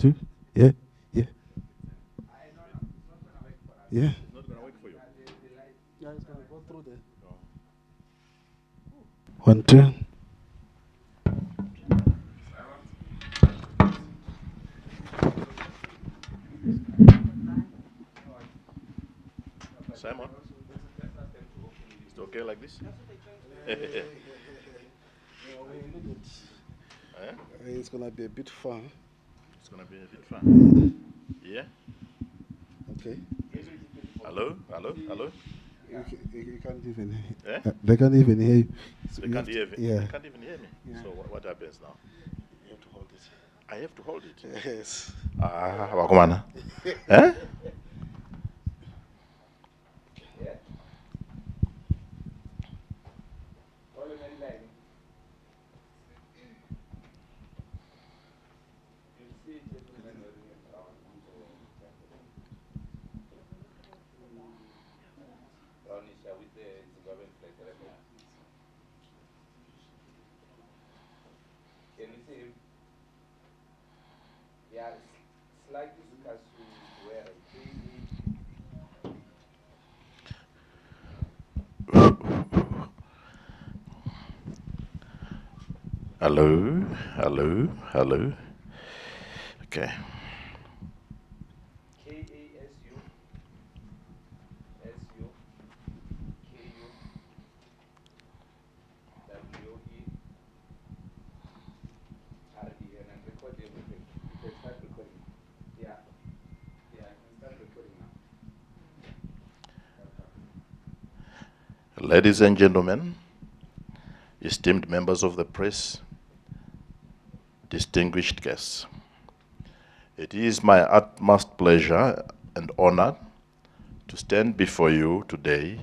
2. Yeah, yeah. Yeah. It's not going to work for you. Yeah, it's going to go through there. 1, 2. Simon? Is it okay like this? It's going to be a bit far. It's going to be a bit fun. Yeah? Okay. Hello? Hello? Hello? You can't even Eh? They can't even hear you. So They can't hear me. Yeah. They can't even hear me. Yeah. So what happens now? You have to hold it. I have to hold it. Yes. Wakumana. Eh? with the Zimbabwean Presidential Candidates. Can you see him? Yeah, it's like this Kasukuwere. Hello, hello, hello. Okay. Ladies and gentlemen, esteemed members of the press, distinguished guests, it is my utmost pleasure and honor to stand before you today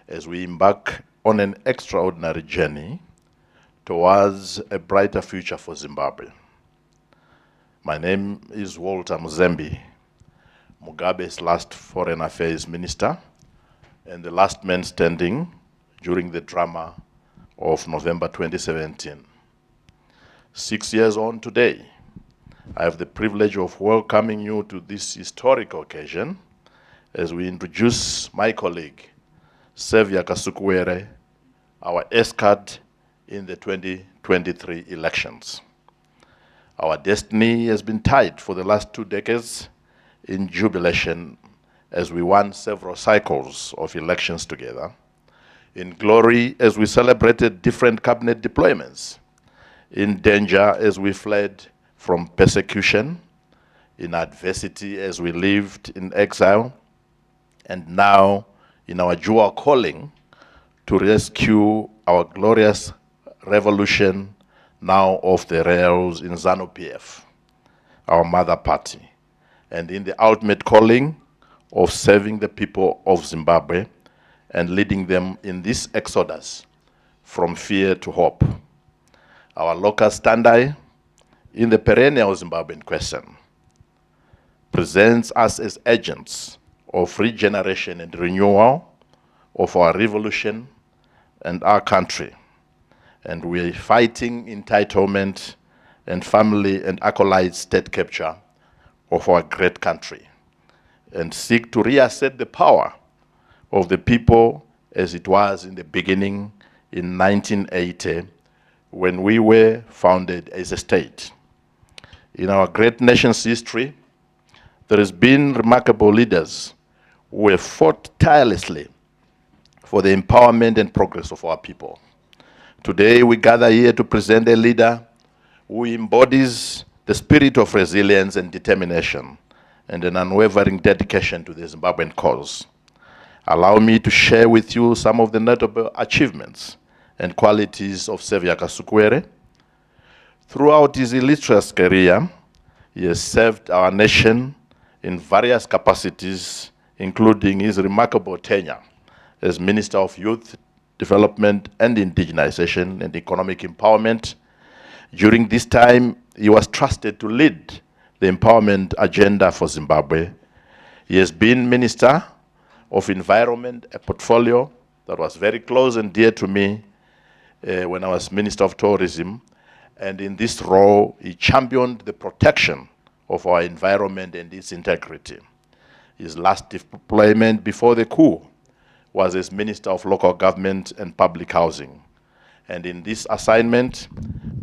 as we embark on an extraordinary journey towards a brighter future for Zimbabwe. My name is Walter Muzembe, Mugabe's last foreign affairs minister and the last man standing during the drama of November 2017. 6 years on today, I have the privilege of welcoming you to this historic occasion as we introduce my colleague, Saviour Kasukuwere, our escort in the 2023 elections. Our destiny has been tied for the last 2 decades in jubilation as we won several cycles of elections together, in glory as we celebrated different cabinet deployments, in danger as we fled from persecution, in adversity as we lived in exile, and now in our dual calling to rescue our glorious revolution now off the rails in ZANU-PF, our mother party, and in the ultimate calling of serving the people of Zimbabwe and leading them in this exodus from fear to hope. Our locus standi in the perennial Zimbabwean question presents us as agents of regeneration and renewal of our revolution and our country. And we are fighting entitlement and family and acolyte state capture of our great country, and seek to reassert the power of the people as it was in the beginning in 1980 when we were founded as a state. In our great nation's history, there has been remarkable leaders who have fought tirelessly for the empowerment and progress of our people. Today, we gather here to present a leader who embodies the spirit of resilience and determination and an unwavering dedication to the Zimbabwean cause. Allow me to share with you some of the notable achievements and qualities of Saviour Kasukuwere. Throughout his illustrious career, he has served our nation in various capacities, including his remarkable tenure as Minister of Youth Development and Indigenization and Economic Empowerment. During this time, he was trusted to lead the empowerment agenda for Zimbabwe. He has been Minister of Environment, a portfolio that was very close and dear to me when I was Minister of Tourism. And in this role, he championed the protection of our environment and its integrity. His last deployment before the coup was as Minister of Local Government and Public Housing. And in this assignment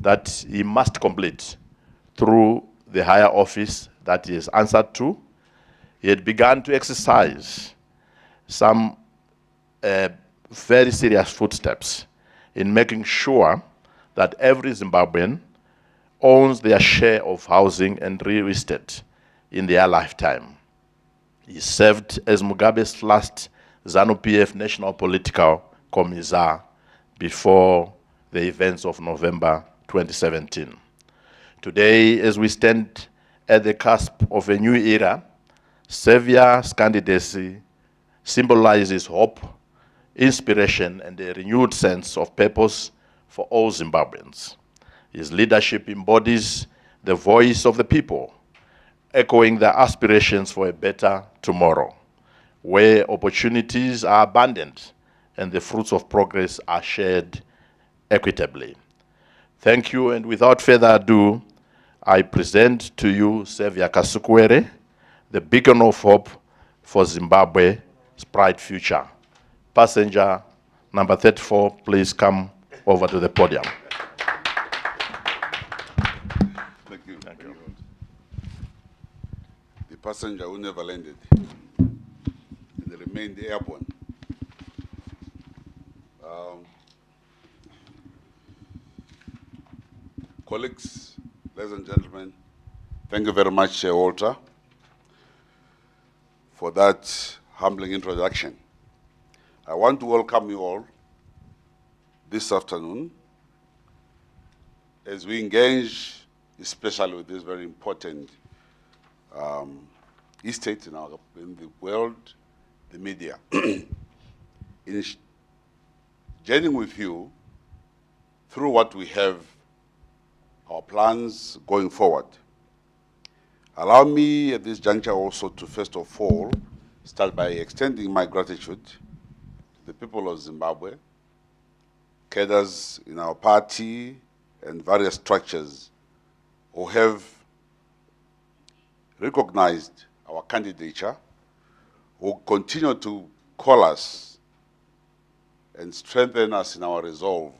that he must complete through the higher office that he has answered to, he had begun to exercise some very serious footsteps in making sure that every Zimbabwean owns their share of housing and real estate in their lifetime. He served as Mugabe's last ZANU-PF National Political Commissar before the events of November 2017. Today, as we stand at the cusp of a new era, Saviour's candidacy symbolizes hope, inspiration, and a renewed sense of purpose for all Zimbabweans. His leadership embodies the voice of the people, echoing their aspirations for a better tomorrow, where opportunities are abundant and the fruits of progress are shared equitably. Thank you, and without further ado, I present to you Saviour Kasukuwere, the beacon of hope for Zimbabwe's bright future. Passenger number 34, please come over to the podium. Thank you. Thank you. The passenger who never landed and remained airborne. Colleagues, ladies and gentlemen, thank you very much, Walter, for that humbling introduction. I want to welcome you all this afternoon as we engage, especially with this very important estate in the world, the media. In journeying with you through what we have, our plans going forward. Allow me at this juncture also to first of all start by extending my gratitude to the people of Zimbabwe, cadres in our party and various structures who have recognized our candidature, who continue to call us and strengthen us in our resolve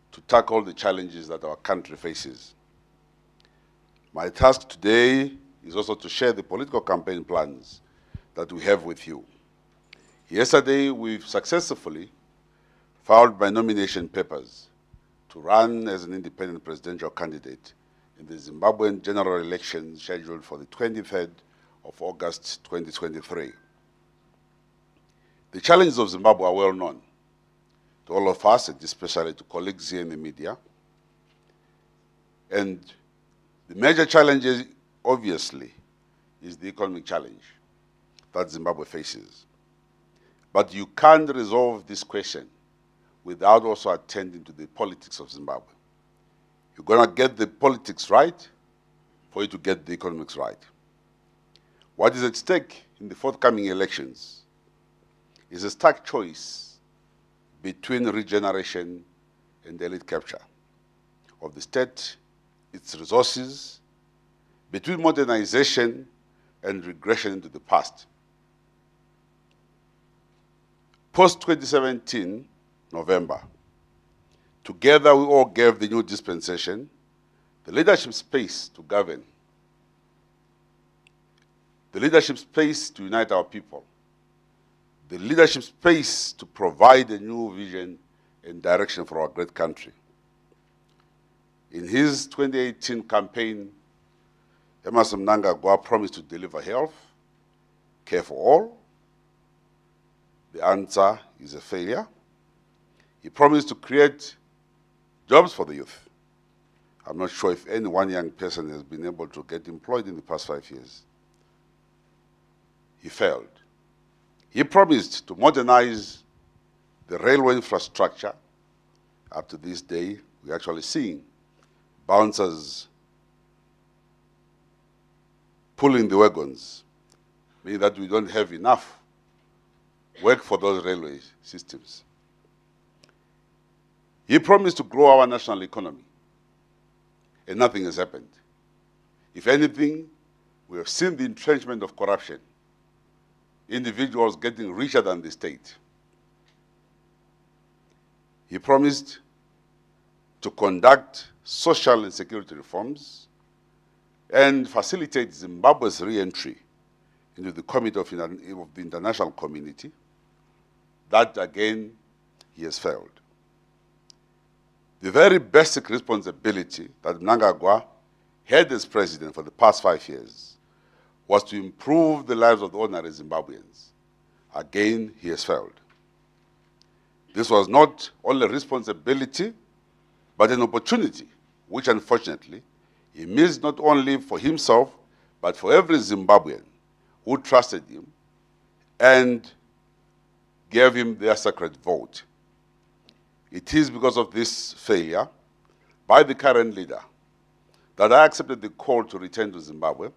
to tackle the challenges that our country faces. My task today is also to share the political campaign plans that we have with you. Yesterday, we've successfully filed my nomination papers to run as an independent presidential candidate in the Zimbabwean general election scheduled for the 23rd of August 2023. The challenges of Zimbabwe are well known to all of us, and especially to colleagues here in the media. And the major challenge, obviously, is the economic challenge that Zimbabwe faces. But you can't resolve this question without also attending to the politics of Zimbabwe. You're going to get the politics right for you to get the economics right. What is at stake in the forthcoming elections is a stark choice between regeneration and elite capture of the state, its resources, between modernization and regression into the past. Post-2017, November, together we all gave the new dispensation the leadership space to govern, the leadership space to unite our people, the leadership space to provide a new vision and direction for our great country. In his 2018 campaign, Emmerson Mnangagwa promised to deliver health, care for all. The answer is a failure. He promised to create jobs for the youth. I'm not sure if any one young person has been able to get employed in the past 5 years. He failed. He promised to modernize the railway infrastructure. Up to this day, we're actually seeing bouncers pulling the wagons, meaning that we don't have enough work for those railway systems. He promised to grow our national economy, and nothing has happened. If anything, we have seen the entrenchment of corruption, individuals getting richer than the state. He promised to conduct social and security reforms and facilitate Zimbabwe's re-entry into the Committee of the international community. That, again, he has failed. The very basic responsibility that Mnangagwa had as president for the past 5 years was to improve the lives of the ordinary Zimbabweans. Again, he has failed. This was not only a responsibility, but an opportunity, which unfortunately he missed not only for himself, but for every Zimbabwean who trusted him and gave him their sacred vote. It is because of this failure by the current leader that I accepted the call to return to Zimbabwe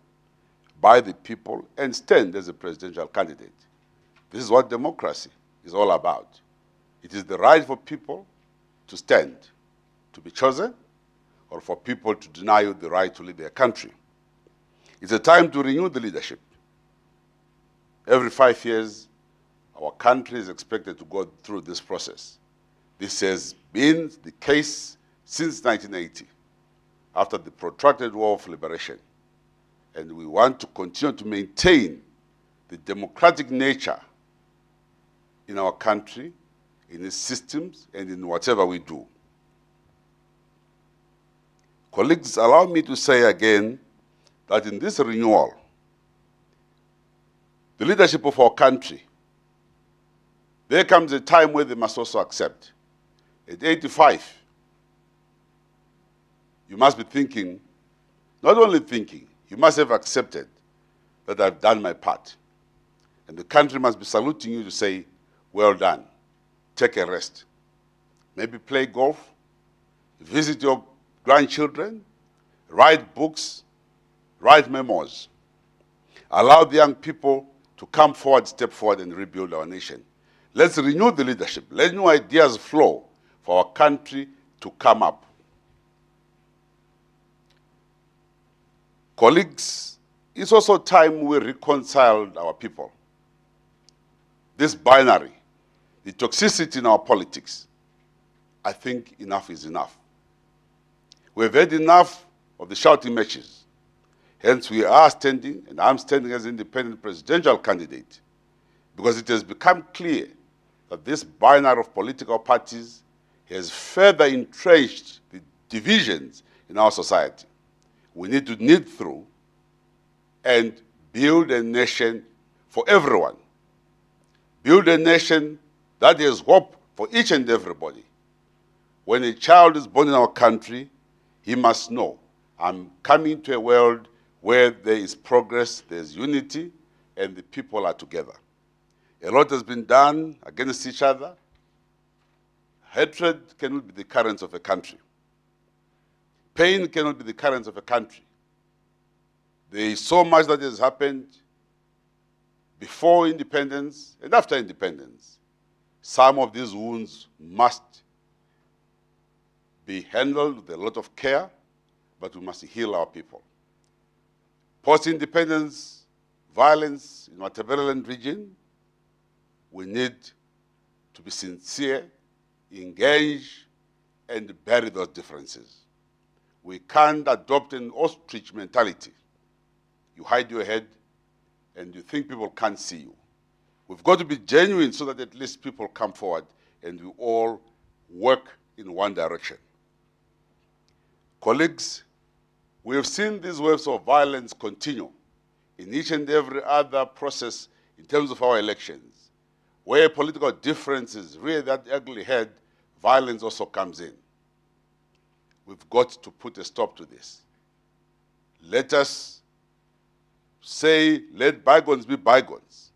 by the people and stand as a presidential candidate. This is what democracy is all about. It is the right for people to stand, to be chosen, or for people to deny you the right to lead their country. It's a time to renew the leadership. Every 5 years, our country is expected to go through this process. This has been the case since 1980, after the protracted War of Liberation. And we want to continue to maintain the democratic nature in our country, in its systems, and in whatever we do. Colleagues, allow me to say again that in this renewal, the leadership of our country, there comes a time where they must also accept. At 85, you must be thinking, not only thinking, you must have accepted that I've done my part. And the country must be saluting you to say, well done, take a rest. Maybe play golf, visit your grandchildren, write books, write memoirs. Allow the young people to come forward, step forward, and rebuild our nation. Let's renew the leadership. Let new ideas flow for our country to come up. Colleagues, it's also time we reconciled our people. This binary, the toxicity in our politics, I think enough is enough. We've had enough of the shouting matches. Hence, we are standing, and I'm standing as independent presidential candidate, because it has become clear that this binary of political parties has further entrenched the divisions in our society. We need to knit through and build a nation for everyone. Build a nation that has hope for each and everybody. When a child is born in our country, he must know, I'm coming to a world where there is progress, there's unity, and the people are together. A lot has been done against each other. Hatred cannot be the currents of a country. Pain cannot be the currents of a country. There is so much that has happened before independence and after independence. Some of these wounds must be handled with a lot of care, but we must heal our people. Post-independence violence in Matabeleland region, we need to be sincere, engage, and bury those differences. We can't adopt an ostrich mentality. You hide your head and you think people can't see you. We've got to be genuine so that at least people come forward and we all work in one direction. Colleagues, we have seen these waves of violence continue in each and every other process in terms of our elections. Where political differences rear that ugly head, violence also comes in. We've got to put a stop to this. Let us say, let bygones be bygones.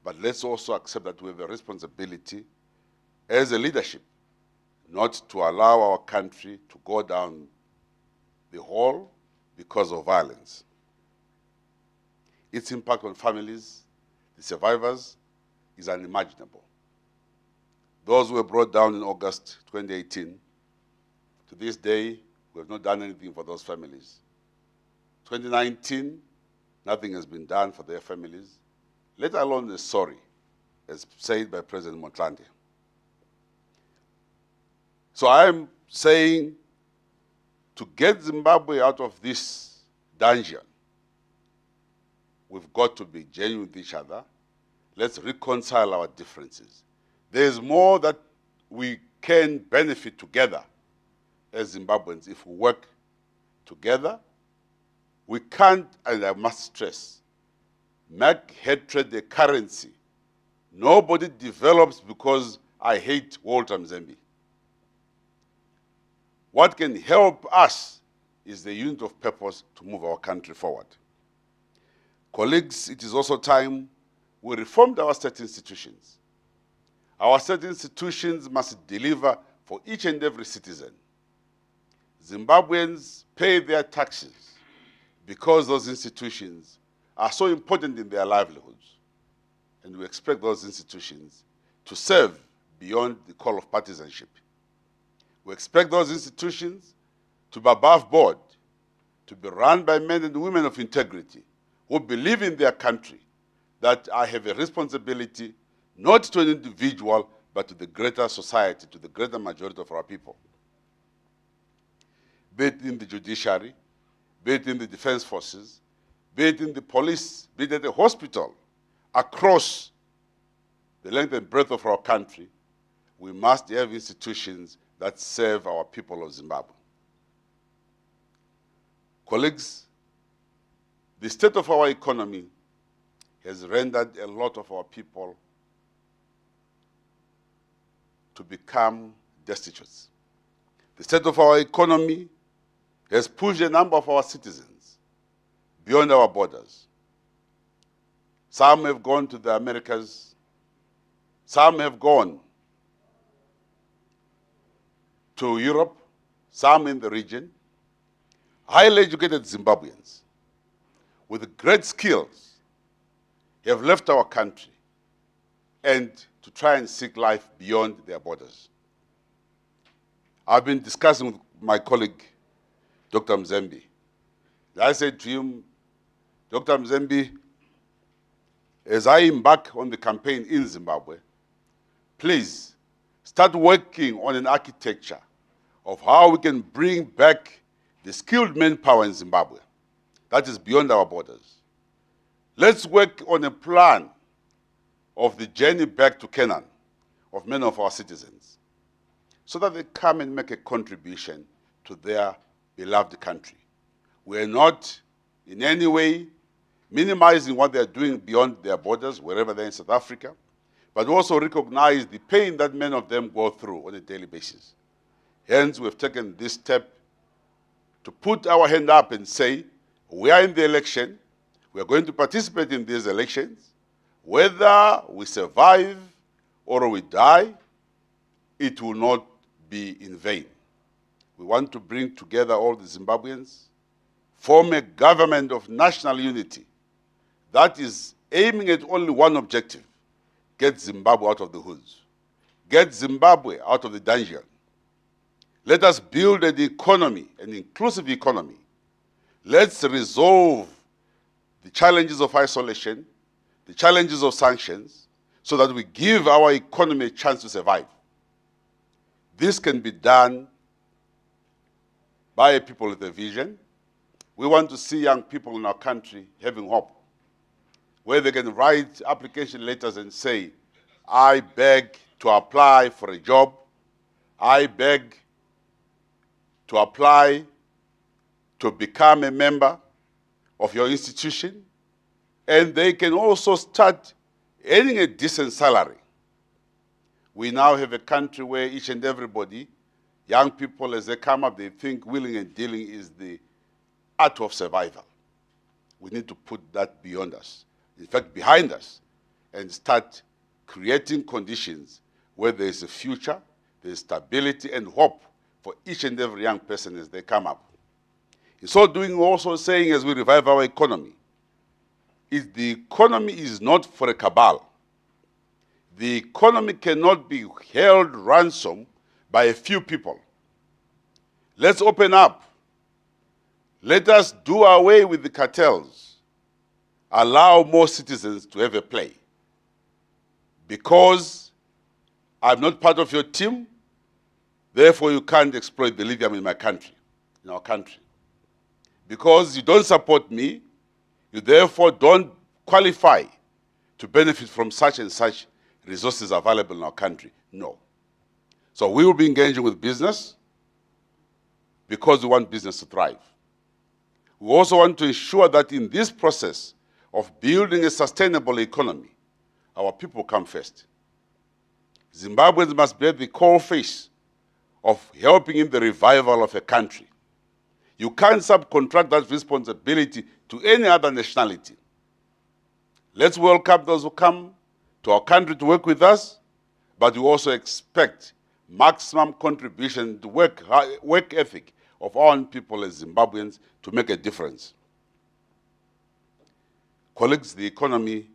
But let's also accept that we have a responsibility as a leadership not to allow our country to go down the hole because of violence. Its impact on families, the survivors, is unimaginable. Those who were brought down in August 2018, to this day, we have not done anything for those families. 2019, nothing has been done for their families, let alone a sorry, as said by President Motlanthe. So I am saying, to get Zimbabwe out of this dungeon, we've got to be genuine with each other. Let's reconcile our differences. There's more that we can benefit together as Zimbabweans if we work together. We can't, and I must stress, make hatred a currency. Nobody develops because I hate Walter Mzembe. What can help us is the unit of purpose to move our country forward. Colleagues, it is also time we reformed our state institutions. Our state institutions must deliver for each and every citizen. Zimbabweans pay their taxes because those institutions are so important in their livelihoods. And we expect those institutions to serve beyond the call of partisanship. We expect those institutions to be above board, to be run by men and women of integrity who believe in their country, that I have a responsibility not to an individual, but to the greater society, to the greater majority of our people. Be it in the judiciary, be it in the defense forces, be it in the police, be it at the hospital, across the length and breadth of our country, we must have institutions that serve our people of Zimbabwe. Colleagues, the state of our economy has rendered a lot of our people to become destitute. The state of our economy has pushed a number of our citizens beyond our borders. Some have gone to the Americas. Some have gone to Europe, some in the region. Highly educated Zimbabweans with great skills have left our country and to try and seek life beyond their borders. I've been discussing with my colleague, Dr. Mzembe. I said to him, Dr. Mzembe, as I embark on the campaign in Zimbabwe, please start working on an architecture of how we can bring back the skilled manpower in Zimbabwe that is beyond our borders. Let's work on a plan of the journey back to Canaan of many of our citizens so that they come and make a contribution to their beloved country. We are not in any way minimizing what they are doing beyond their borders, wherever they're in South Africa, but also recognize the pain that many of them go through on a daily basis. Hence, we've taken this step to put our hand up and say, we are in the election, we are going to participate in these elections. Whether we survive or we die, it will not be in vain. We want to bring together all the Zimbabweans, form a government of national unity that is aiming at only one objective: get Zimbabwe out of the hoods, get Zimbabwe out of the dungeon. Let us build an economy, an inclusive economy. Let's resolve the challenges of isolation, the challenges of sanctions, so that we give our economy a chance to survive. This can be done by people with a vision. We want to see young people in our country having hope, where they can write application letters and say, I beg to apply for a job, I beg to apply to become a member of your institution, and they can also start earning a decent salary. We now have a country where each and everybody, young people, as they come up, they think willing and dealing is the art of survival. We need to put that beyond us, in fact, behind us, and start creating conditions where there is a future, there is stability and hope for each and every young person as they come up. In so doing, we're also saying, as we revive our economy, the economy is not for a cabal. The economy cannot be held ransom by a few people. Let's open up. Let us do away with the cartels. Allow more citizens to have a play. Because I'm not part of your team, therefore you can't exploit the lithium in my country, in our country. Because you don't support me, you therefore don't qualify to benefit from such and such resources available in our country. No. So we will be engaging with business because we want business to thrive. We also want to ensure that in this process of building a sustainable economy, our people come first. Zimbabweans must be at the core face of helping in the revival of a country. You can't subcontract that responsibility to any other nationality. Let's welcome those who come to our country to work with us, but we also expect maximum contribution to work ethic of our own people as Zimbabweans to make a difference. Colleagues, the economy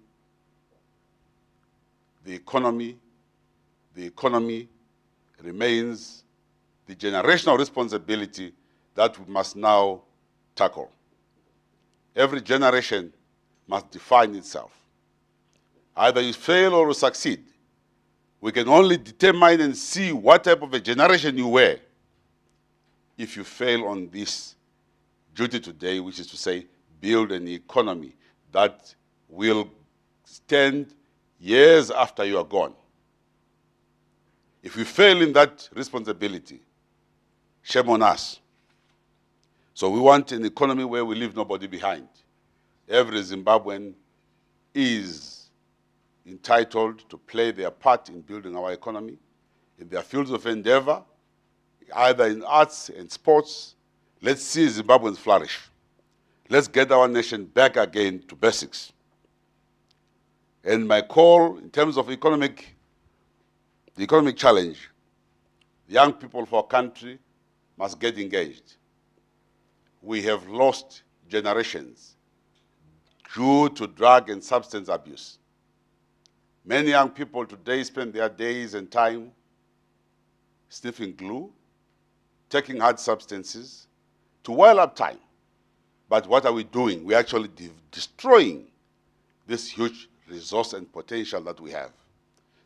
remains the generational responsibility that we must now tackle. Every generation must define itself. Either you fail or you succeed. We can only determine and see what type of a generation you were if you fail on this duty today, which is to say, build an economy that will stand years after you are gone. If we fail in that responsibility, shame on us. So we want an economy where we leave nobody behind. Every Zimbabwean is entitled to play their part in building our economy, in their fields of endeavor, either in arts and sports. Let's see Zimbabweans flourish. Let's get our nation back again to basics. And my call in terms of the economic challenge, the young people of our country must get engaged. We have lost generations due to drug and substance abuse. Many young people today spend their days and time sniffing glue, taking hard substances to while up time. But what are we doing? We're actually destroying this huge resource and potential that we have.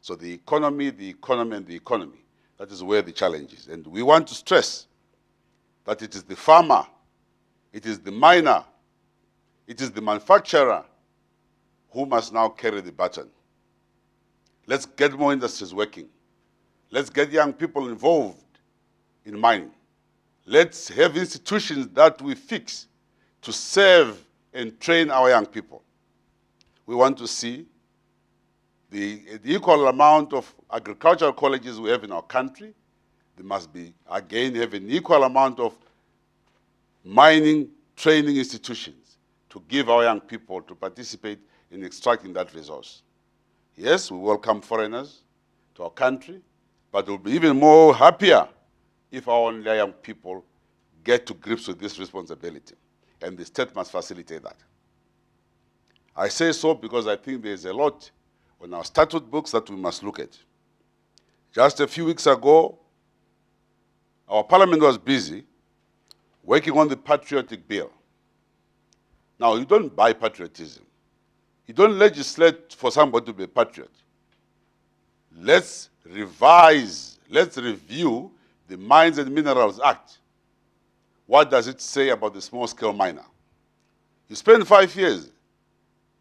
So the economy, and the economy, that is where the challenge is. And we want to stress that it is the farmer, it is the miner, it is the manufacturer who must now carry the baton. Let's get more industries working. Let's get young people involved in mining. Let's have institutions that we fix to serve and train our young people. We want to see the equal amount of agricultural colleges we have in our country. There must be, again, have an equal amount of mining training institutions to give our young people to participate in extracting that resource. Yes, we welcome foreigners to our country, but we'll be even more happier if our own young people get to grips with this responsibility. And the state must facilitate that. I say so because I think there's a lot on our statute books that we must look at. Just a few weeks ago, our parliament was busy working on the patriotic bill. Now, you don't buy patriotism. You don't legislate for somebody to be a patriot. Let's revise, let's review the Mines and Minerals Act. What does it say about the small-scale miner? You spend 5 years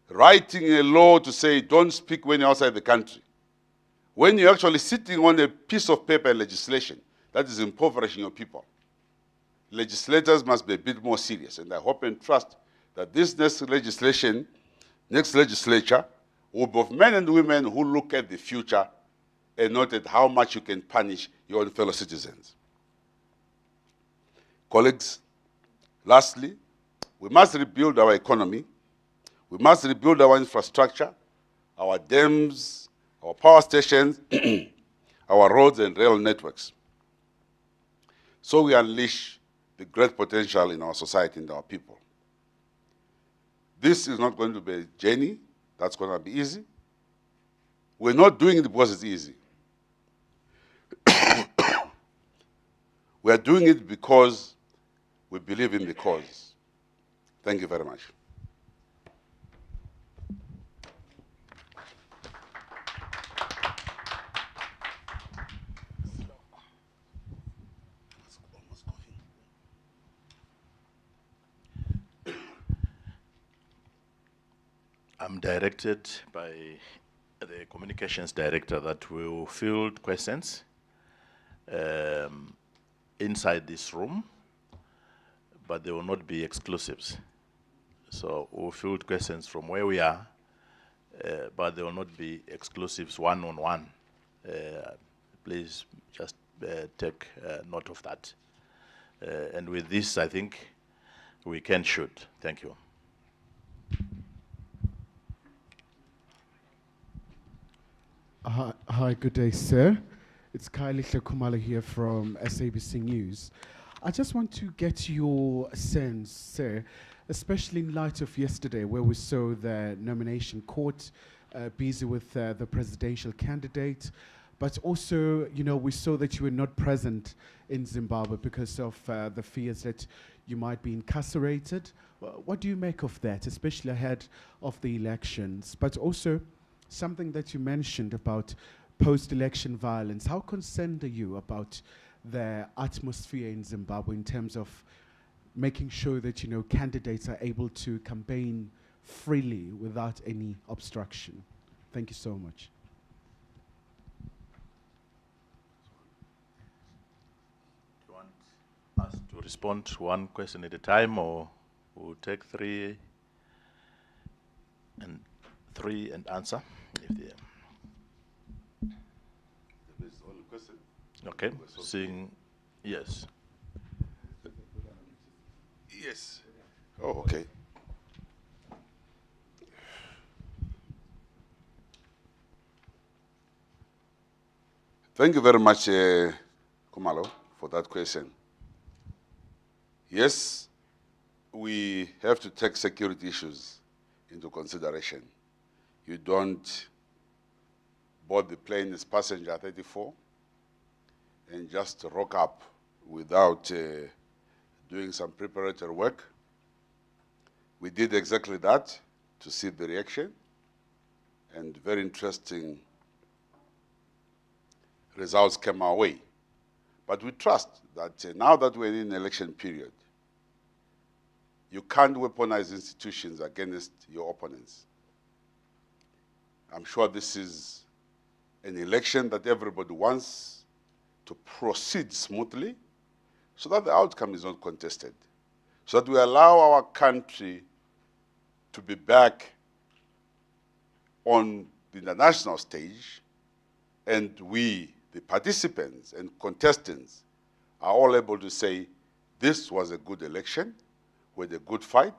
writing a law to say don't speak when you're outside the country. When you're actually sitting on a piece of paper and legislation, that is impoverishing your people. Legislators must be a bit more serious, and I hope and trust that this next legislature will be of men and women who look at the future and not at how much you can punish your own fellow citizens. Colleagues, lastly, we must rebuild our economy. We must rebuild our infrastructure, our dams, our power stations, our roads and rail networks. So we unleash the great potential in our society and our people. This is not going to be a journey that's going to be easy. We're not doing it because it's easy. We are doing it because we believe in the cause. Thank you very much. I'm directed by the communications director that will field questions inside this room, but they will not be exclusives. So we'll field questions from where we are, but they will not be exclusives one-on-one. Please just take note of that. And with this, I think we can shoot. Thank you. Hi, good day, sir. It's Kylie Kumalo here from SABC News. I just want to get your sense, sir, especially in light of yesterday where we saw the nomination court busy with the presidential candidate, but also, you know, we saw that you were not present in Zimbabwe because of the fears that you might be incarcerated. What do you make of that, especially ahead of the elections? But also, something that you mentioned about post-election violence. How concerned are you about the atmosphere in Zimbabwe in terms of making sure that, you know, candidates are able to campaign freely without any obstruction? Thank you so much. Do you want us to respond to one question at a time, or we'll take three and answer? If they okay, seeing, yes. Yes. Oh, okay. Thank you very much, Kumalo, for that question. Yes, we have to take security issues into consideration. You don't board the plane as passenger 34 and just rock up without doing some preparatory work. We did exactly that to see the reaction, and very interesting results came our way. But we trust that now that we're in an election period, you can't weaponize institutions against your opponents. I'm sure this is an election that everybody wants to proceed smoothly so that the outcome is not contested, so that we allow our country to be back on the international stage, and we, the participants and contestants, are all able to say, this was a good election, we had a good fight,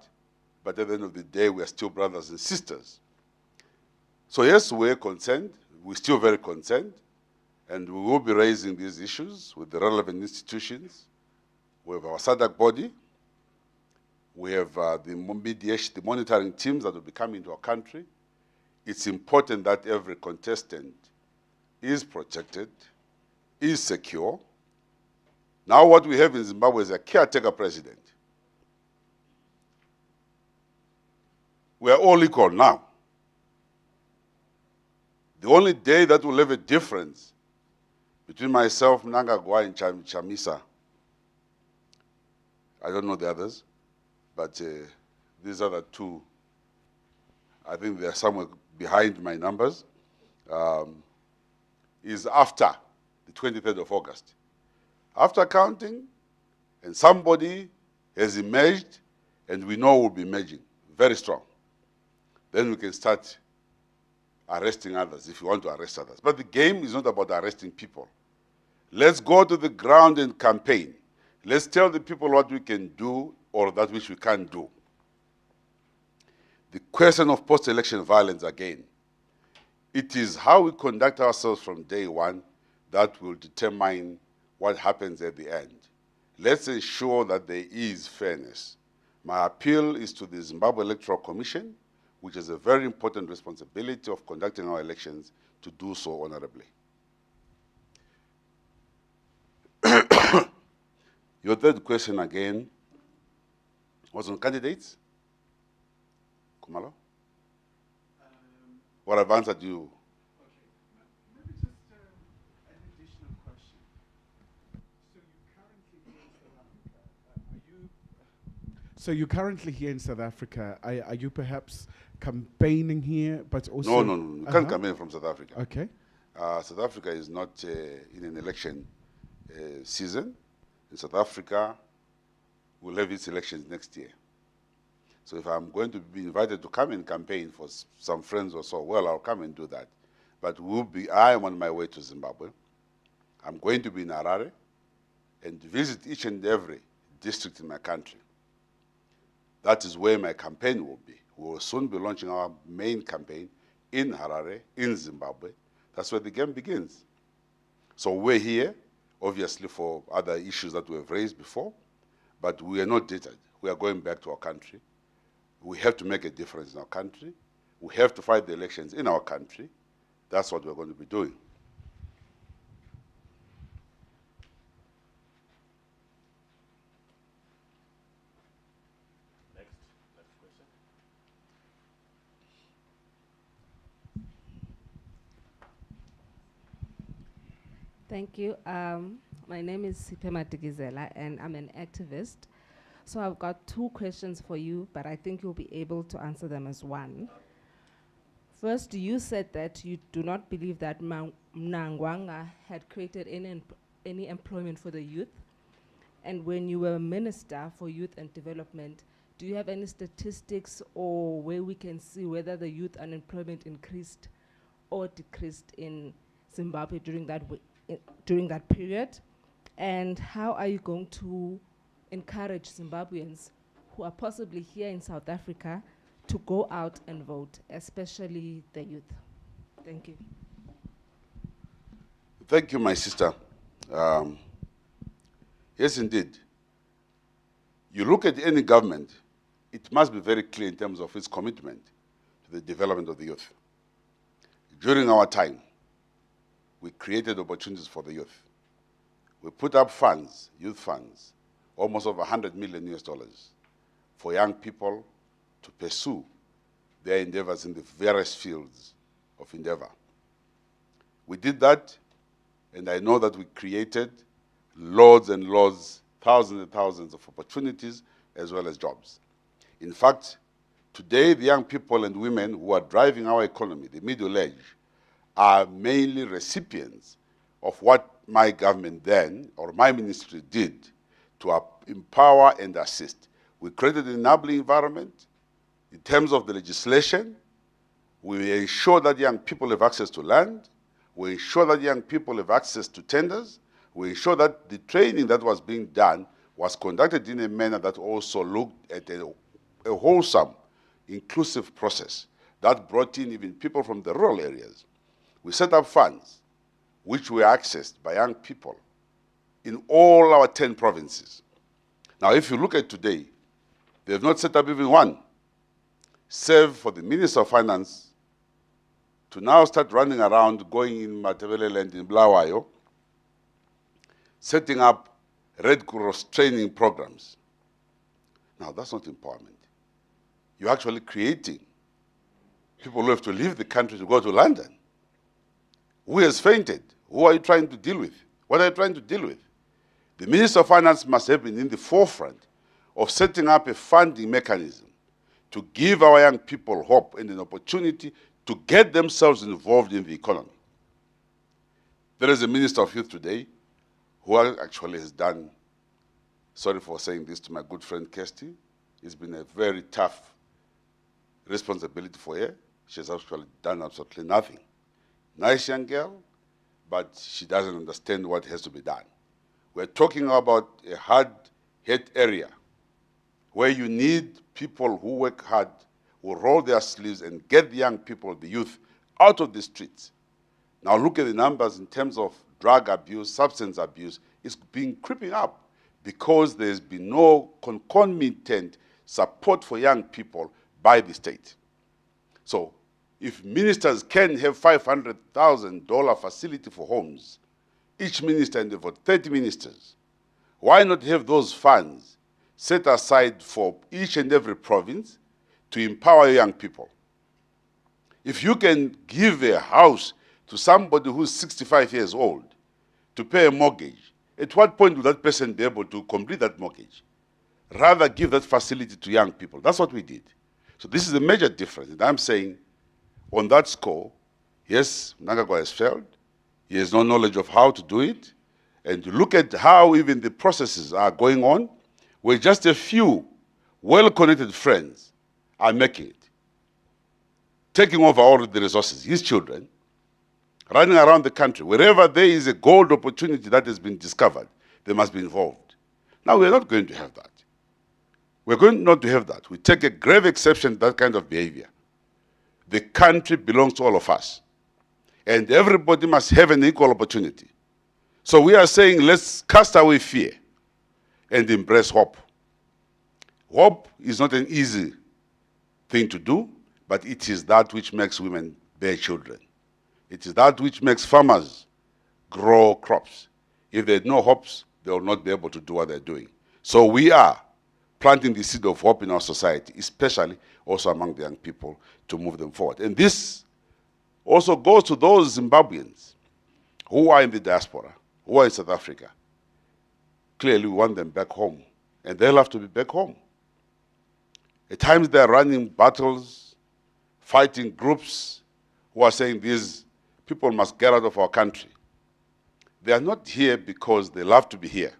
but at the end of the day, we are still brothers and sisters. So yes, we're concerned, we're still very concerned, and we will be raising these issues with the relevant institutions. We have our SADC body, we have the mediation, the monitoring teams that will be coming to our country. It's important that every contestant is protected, is secure. Now what we have in Zimbabwe is a caretaker president. We are all equal now. The only day that will have a difference between myself, Mnangagwa, and Chamisa, I don't know the others, but these are the two. I think they are somewhere behind my numbers, is after the 23rd of August. After counting, and somebody has emerged, and we know will be emerging very strong. Then we can start arresting others if you want to arrest others. But the game is not about arresting people. Let's go to the ground and campaign. Let's tell the people what we can do or that which we can't do. The question of post-election violence, again, it is how we conduct ourselves from day one that will determine what happens at the end. Let's ensure that there is fairness. My appeal is to the Zimbabwe Electoral Commission, which is a very important responsibility of conducting our elections, to do so honorably. Your third question again was on candidates? Khumalo? What I've answered you. Maybe just an additional question. So you're currently here in South Africa. Are you perhaps campaigning here, but also... No. You can't come in from South Africa. Okay. South Africa is not in an election season. In South Africa, we'll have its elections next year. So if I'm going to be invited to come and campaign for some friends or so, well, I'll come and do that. But I am on my way to Zimbabwe. I'm going to be in Harare and visit each and every district in my country. That is where my campaign will be. We will soon be launching our main campaign in Harare, in Zimbabwe. That's where the game begins. So we're here, obviously, for other issues that we have raised before, but we are not dated. We are going back to our country. We have to make a difference in our country. We have to fight the elections in our country. That's what we're going to be doing. Next question. Thank you. My name is Siphe Matikizela, and I'm an activist. So I've got two questions for you, but I think you'll be able to answer them as one. First, you said that you do not believe that Mnangagwa had created any employment for the youth. And when you were Minister for Youth and Development, do you have any statistics or where we can see whether the youth unemployment increased or decreased in Zimbabwe during that period? And how are you going to encourage Zimbabweans who are possibly here in South Africa to go out and vote, especially the youth? Thank you. Thank you, my sister. Yes, indeed. You look at any government, it must be very clear in terms of its commitment to the development of the youth. During our time, we created opportunities for the youth. We put up funds, youth funds, almost over $100 million for young people to pursue their endeavors in the various fields of endeavor. We did that, and I know that we created loads and loads, thousands and thousands of opportunities as well as jobs. In fact, today the young people and women who are driving our economy, the middle age, are mainly recipients of what my government then, or my ministry did to empower and assist. We created an enabling environment. In terms of the legislation, we ensure that young people have access to land. We ensure that young people have access to tenders. We ensure that the training that was being done was conducted in a manner that also looked at a wholesome, inclusive process that brought in even people from the rural areas. We set up funds which were accessed by young people in all our 10 provinces. Now, if you look at today, they have not set up even one, save for the Minister of Finance to now start running around, going in Matebele land in Blawayo, setting up Red Cross training programs. Now, that's not empowerment. You're actually creating people who have to leave the country to go to London. Who has fainted? Who are you trying to deal with? What are you trying to deal with? The Minister of Finance must have been in the forefront of setting up a funding mechanism to give our young people hope and an opportunity to get themselves involved in the economy. There is a Minister of Youth today who actually has done, sorry for saying this to my good friend Kirsty, it's been a very tough responsibility for her. She has actually done absolutely nothing. Nice young girl, but she doesn't understand what has to be done. We're talking about a hard-hit area where you need people who work hard, who roll their sleeves and get the young people, the youth, out of the streets. Now look at the numbers in terms of drug abuse, substance abuse. It's been creeping up because there's been no concomitant support for young people by the state. So if ministers can have $500,000 facility for homes, each minister and about 30 ministers, why not have those funds set aside for each and every province to empower young people. If you can give a house to somebody who's 65 years old to pay a mortgage, at what point will that person be able to complete that mortgage? Rather give that facility to young people. That's what we did. So this is a major difference. And I'm saying on that score, yes, Mnangagwa has failed. He has no knowledge of how to do it. And to look at how even the processes are going on, where just a few well-connected friends are making it, taking over all of the resources, his children, running around the country. Wherever there is a gold opportunity that has been discovered, they must be involved. Now, we're not going to have that. We're going not to have that. We take a grave exception to that kind of behavior. The country belongs to all of us. And everybody must have an equal opportunity. So we are saying, let's cast away fear and embrace hope. Hope is not an easy thing to do, but it is that which makes women bear children. It is that which makes farmers grow crops. If they had no hopes, they will not be able to do what they're doing. So we are planting the seed of hope in our society, especially also among the young people, to move them forward. And this also goes to those Zimbabweans who are in the diaspora, who are in South Africa. Clearly, we want them back home, and they'll have to be back home. At times, they're running battles, fighting groups who are saying these people must get out of our country. They are not here because they love to be here.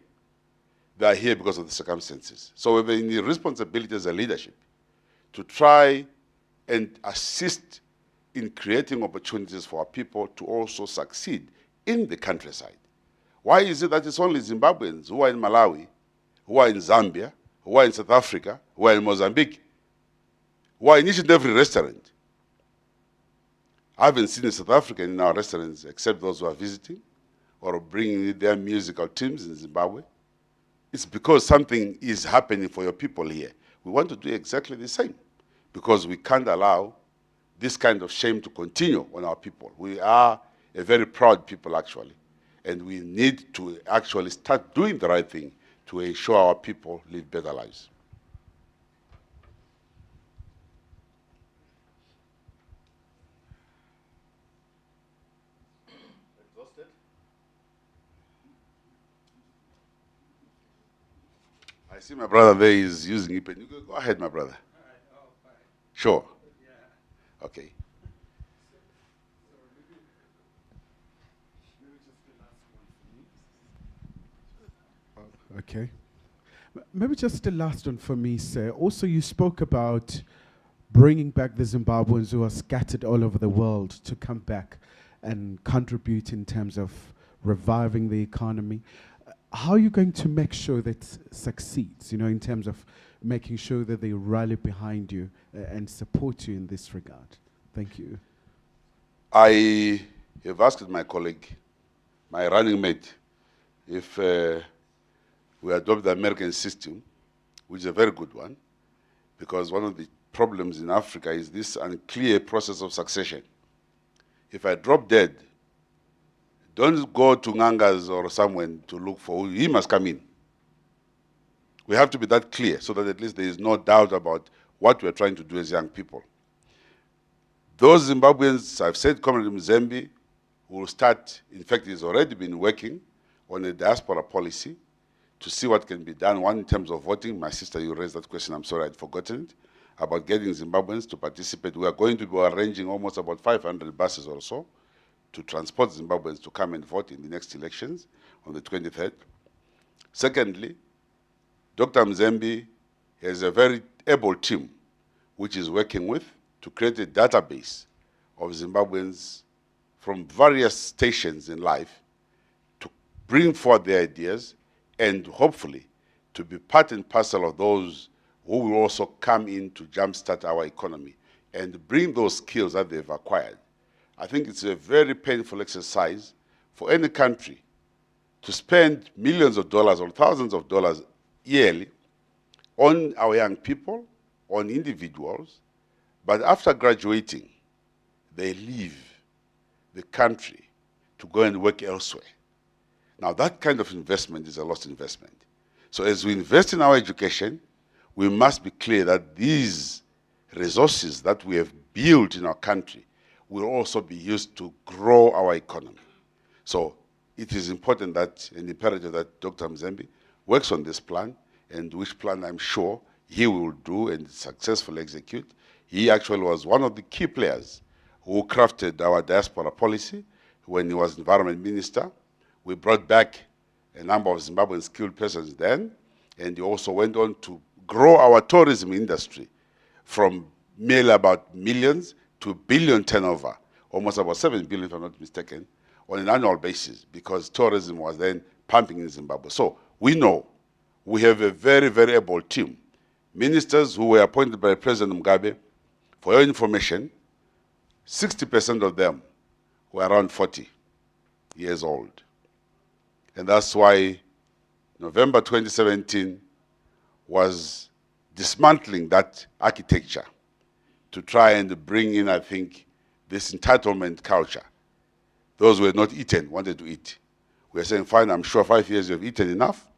They are here because of the circumstances. So we have a responsibility as a leadership to try and assist in creating opportunities for our people to also succeed in the countryside. Why is it that it's only Zimbabweans who are in Malawi, who are in Zambia, who are in South Africa, who are in Mozambique, who are in each and every restaurant? I haven't seen a South African in our restaurants except those who are visiting or bringing their musical teams in Zimbabwe. It's because something is happening for your people here. We want to do exactly the same because we can't allow this kind of shame to continue on our people. We are a very proud people, actually, and we need to actually start doing the right thing to ensure our people live better lives. Exhausted? I see my brother there is using it. Go ahead, my brother. Sure. Okay. Okay. Maybe just the last one for me, sir. Also, you spoke about bringing back the Zimbabweans who are scattered all over the world to come back and contribute in terms of reviving the economy. How are you going to make sure that succeeds, in terms of making sure that they rally behind you and support you in this regard? Thank you. I have asked my colleague, my running mate, if we adopt the American system, which is a very good one, because one of the problems in Africa is this unclear process of succession. If I drop dead, don't go to Ngangas or somewhere to look for who, he must come in. We have to be that clear so that at least there is no doubt about what we're trying to do as young people. Those Zimbabweans, I've said, Comrade Mzembe, will start, in fact, he's already been working on a diaspora policy to see what can be done. One, in terms of voting. My sister, you raised that question. I'm sorry I'd forgotten it, about getting Zimbabweans to participate. We are going to be arranging almost about 500 buses or so to transport Zimbabweans to come and vote in the next elections on the 23rd. Secondly, Dr. Mzembe has a very able team which is working with to create a database of Zimbabweans from various stations in life to bring forward their ideas and hopefully to be part and parcel of those who will also come in to jumpstart our economy and bring those skills that they've acquired. I think it's a very painful exercise for any country to spend millions of dollars or thousands of dollars yearly on our young people, on individuals, but after graduating, they leave the country to go and work elsewhere. Now, that kind of investment is a lost investment. So as we invest in our education, we must be clear that these resources that we have built in our country will also be used to grow our economy. So it is important that, and imperative that Dr. Mzembe works on this plan, and which plan I'm sure he will do and successfully execute. He actually was one of the key players who crafted our diaspora policy when he was environment minister. We brought back a number of Zimbabwean skilled persons then, and he also went on to grow our tourism industry from merely about millions to billion turnover, almost about 7 billion if I'm not mistaken, on an annual basis, because tourism was then pumping in Zimbabwe. So we know we have a very, very able team. Ministers who were appointed by President Mugabe, for your information, 60% of them were around 40 years old. And that's why November 2017 was dismantling that architecture to try and bring in, I think, this entitlement culture. Those who had not eaten wanted to eat. We are saying, fine, I'm sure 5 years you have eaten enough.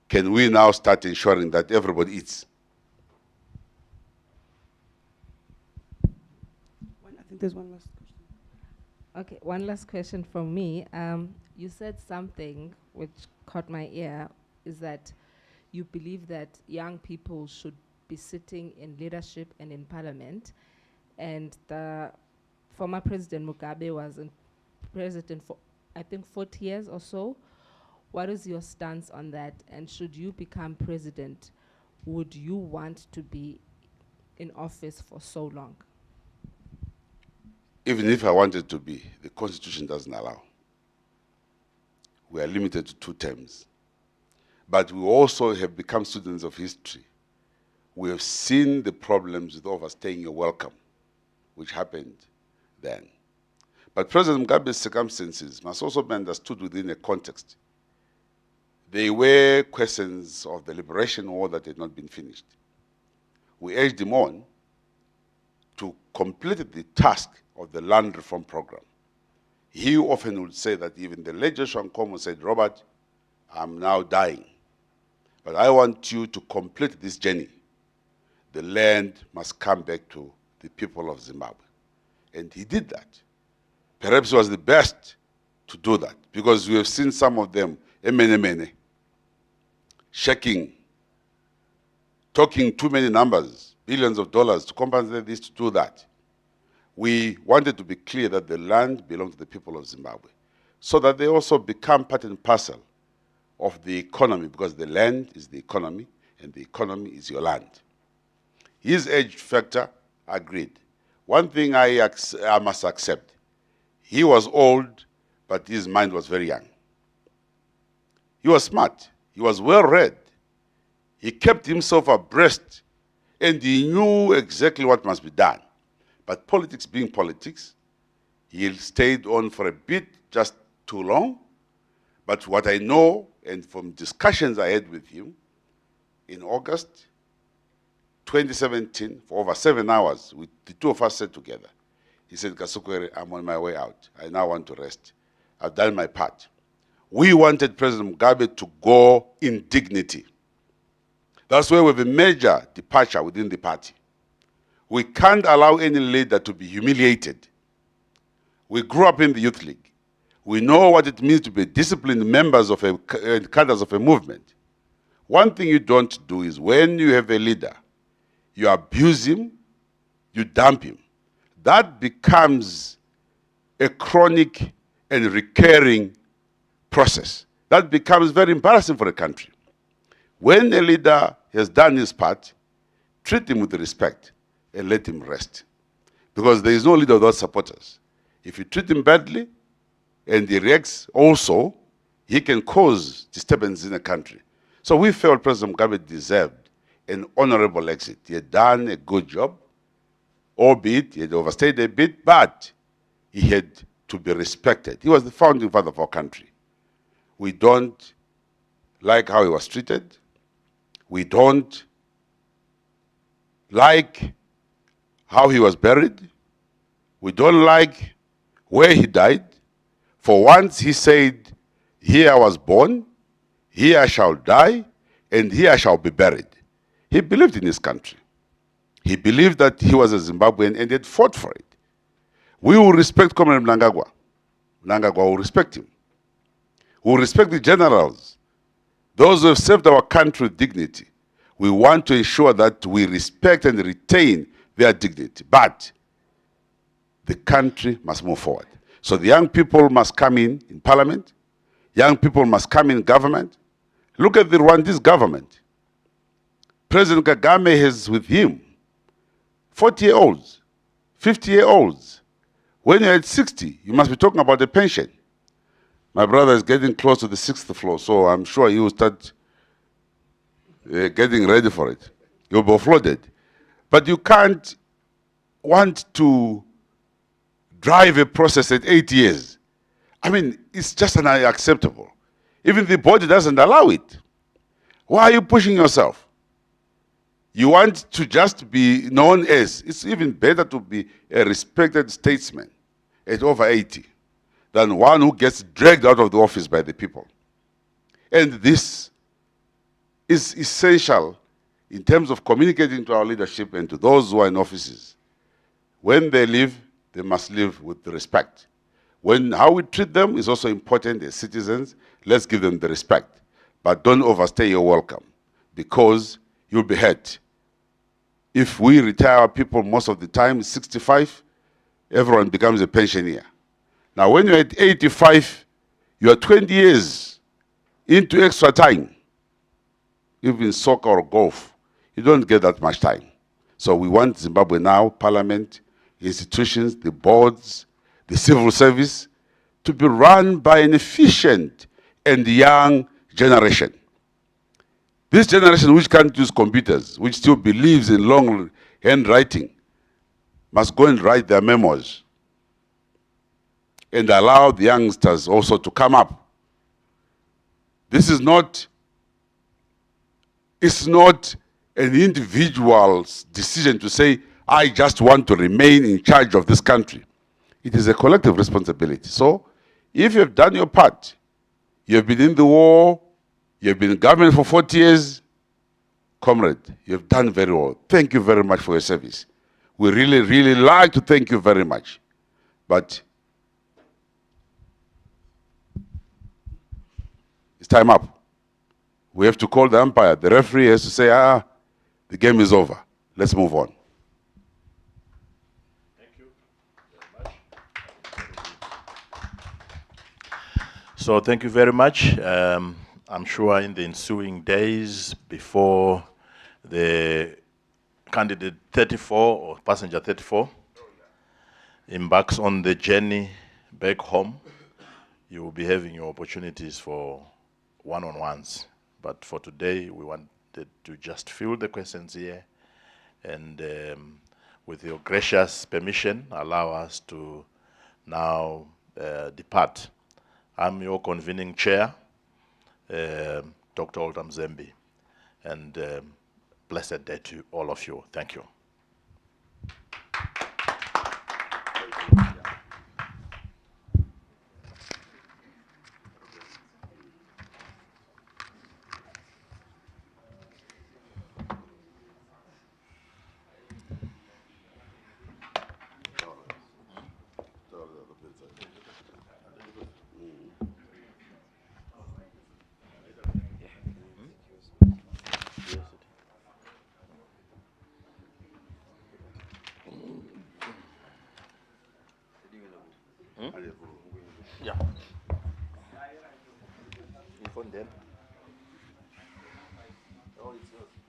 Can we now start ensuring that everybody eats? I think there's one last question. Okay, one last question from me. You said something which caught my ear, is that you believe that young people should be sitting in leadership and in parliament, and the former President Mugabe was president for, I think, 40 years or so. What is your stance on that? And should you become president, would you want to be in office for so long? Even if I wanted to be, the Constitution doesn't allow. We are limited to 2 terms. But we also have become students of history. We have seen the problems with overstaying your welcome, which happened then. But President Mugabe's circumstances must also be understood within a context. They were questions of the liberation war that had not been finished. We urged him on to complete the task of the land reform program. He often would say that even the late Joshua Nkomo said, Robert, I'm now dying, but I want you to complete this journey. The land must come back to the people of Zimbabwe. And he did that. Perhaps he was the best to do that, because we have seen some of them, shaking, talking too many numbers, billions of dollars to compensate this, to do that. We wanted to be clear that the land belonged to the people of Zimbabwe, so that they also become part and parcel of the economy, because the land is the economy, and the economy is your land. His age factor, agreed. One thing I must accept, he was old, but his mind was very young. He was smart. He was well-read. He kept himself abreast, and he knew exactly what must be done. But politics being politics, he stayed on for a bit, just too long. But what I know, and from discussions I had with him, in August 2017, for over 7 hours, the 2 of us sat together. He said, Kasukuwere, I'm on my way out. I now want to rest. I've done my part. We wanted President Mugabe to go in dignity. That's where we have a major departure within the party. We can't allow any leader to be humiliated. We grew up in the Youth League. We know what it means to be disciplined members of cadres of a movement. One thing you don't do is, when you have a leader, you abuse him, you dump him. That becomes a chronic and recurring process. That becomes very embarrassing for a country. When a leader has done his part, treat him with respect and let him rest. Because there is no leader without supporters. If you treat him badly and he reacts also, he can cause disturbance in a country. So we felt President Mugabe deserved an honorable exit. He had done a good job, albeit he had overstayed a bit, but he had to be respected. He was the founding father of our country. We don't like how he was treated. We don't like how he was buried. We don't like where he died. For once he said, here I was born, here I shall die, and here I shall be buried. He believed in his country. He believed that he was a Zimbabwean and had fought for it. We will respect Comrade Mnangagwa. Mnangagwa will respect him. We will respect the generals, those who have served our country with dignity. We want to ensure that we respect and retain their dignity. But the country must move forward. So the young people must come in parliament. Young people must come in government. Look at the Rwandese government. President Kagame has with him 40-year-olds, 50-year-olds. When you're at 60, you must be talking about the pension. My brother is getting close to the 6th floor, so I'm sure he will start getting ready for it. You'll be offloaded. But you can't want to drive a process at 8 years. I mean, it's just unacceptable. Even the body doesn't allow it. Why are you pushing yourself? You want to just be known as, it's even better to be a respected statesman at over 80 than one who gets dragged out of the office by the people. And this is essential in terms of communicating to our leadership and to those who are in offices. When they leave, they must live with respect. How we treat them is also important as citizens. Let's give them the respect. But don't overstay your welcome, because you'll be hurt. If we retire our people most of the time, 65, everyone becomes a pensioner. Now, when you're at 85, you are 20 years into extra time. Even soccer or golf, you don't get that much time. So we want Zimbabwe now, parliament, institutions, the boards, the civil service, to be run by an efficient and young generation. This generation which can't use computers, which still believes in long handwriting, must go and write their memoirs and allow the youngsters also to come up. This is not, it's not an individual's decision to say, I just want to remain in charge of this country. It is a collective responsibility. So, if you have done your part, you have been in the war, you have been in government for 40 years, comrade, you have done very well. Thank you very much for your service. We really, really like to thank you very much. But it's time up. We have to call the umpire. The referee has to say, the game is over. Let's move on. So thank you very much. I'm sure in the ensuing days before the candidate 34 or passenger 34 embarks on the journey back home, you will be having your opportunities for one-on-ones. But for today, we wanted to just fill the questions here and with your gracious permission, allow us to now depart. I'm your convening chair, Dr. Oltam Zembi, and blessed day to all of you. Thank you. Yeah. From them. Oh, it's yours.